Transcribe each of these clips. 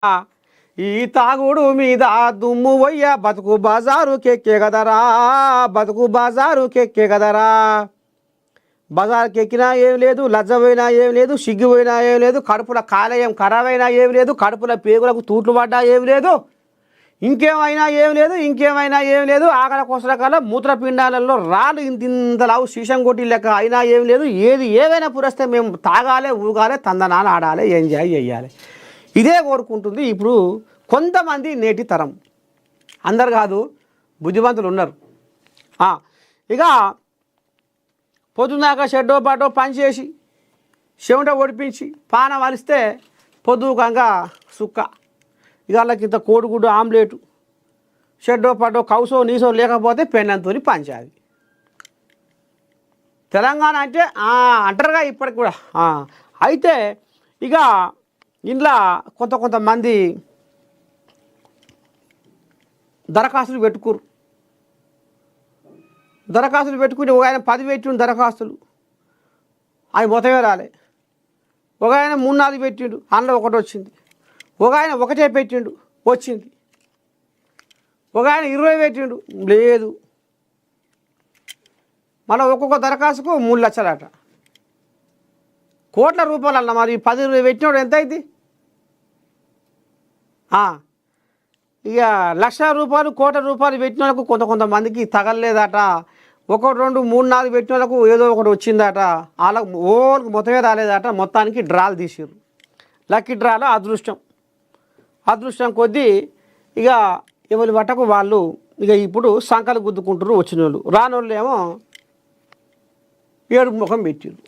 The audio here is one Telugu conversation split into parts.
ఈ తాగుడు మీద దుమ్ము వయ్య బతుకు బజారు కెక్కే కదరా, బతుకు బజారు కెక్కే కదరా. బజార్కి ఎక్కినా ఏం లేదు, లజ్జ పోయినా ఏం లేదు, సిగ్గు పోయినా ఏం లేదు, కడుపుల కాలేయం ఖరాబ్ అయినా ఏం లేదు, కడుపుల పేగులకు తూట్లు పడ్డా ఏం లేదు, ఇంకేమైనా ఏం లేదు, ఇంకేమైనా ఏం లేదు. ఆకలి కొసరకాల మూత్రపిండాలలో రాళ్ళు ఇంతలావు శీషం కొట్టి లెక్క అయినా ఏం లేదు. ఏది ఏవైనా పురస్తే మేము తాగాలి, ఊగాలి, తందనాలు ఆడాలి, ఎంజాయ్ చేయాలి. ఇదే కోరుకుంటుంది ఇప్పుడు కొంతమంది నేటి తరం. అందరు కాదు, బుద్ధిమంతులు ఉన్నారు. ఇక పొద్దున్నాక షెడ్డో పాటో పని చేసి చెమట ఒడిపించి పానం వలిస్తే పొద్దుకంగా సుక్క. ఇక వాళ్ళకి ఇంత కోడిగుడ్డు ఆమ్లెటు షెడ్డో పాటో కౌసో నీసో లేకపోతే పెన్నంతో పంచాలి. తెలంగాణ అంటే అంటారుగా ఇప్పటికి కూడా. అయితే ఇక ఇంట్లో కొంతమంది దరఖాస్తులు పెట్టుకురు. దరఖాస్తులు పెట్టుకుని ఒక ఆయన 10 పెట్టిండు దరఖాస్తులు, అవి మొత్తమే రాలే. ఒక ఆయన 3-4 పెట్టిండు, అందులో ఒకటి వచ్చింది. ఒక ఆయన ఒకటే పెట్టిండు, వచ్చింది. ఒక ఆయన 20 పెట్టిండు, లేదు. మళ్ళీ ఒక్కొక్క దరఖాస్తుకు 3 లక్షలట. కోట్ల రూపాయలు అన్న. మరి 10-20 పెట్టినోడు ఎంత అయింది? ఇక 1,00,000 రూపాయలు, 1,00,00,000 రూపాయలు పెట్టిన వాళ్ళకు కొంతమందికి తగలలేదట. 1, 2, 3, 4 పెట్టిన వాళ్ళకు ఏదో ఒకటి వచ్చిందట. వాళ్ళకు ఓళ్ళకి మొత్తమే రాలేదట. మొత్తానికి డ్రాలు తీసిర్రు. లక్కీ డ్రాలో అదృష్టం కొద్దీ ఇక ఎవరి పట్టకు వాళ్ళు ఇక ఇప్పుడు సంకలు గుద్దుకుంటారు వచ్చిన వాళ్ళు. రానోళ్ళు ఏమో ఏడు ముఖం పెట్టిర్రు.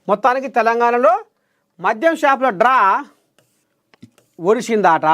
మొత్తానికి తెలంగాణలో మద్యం షాపుల డ్రా ఒడిసిందట.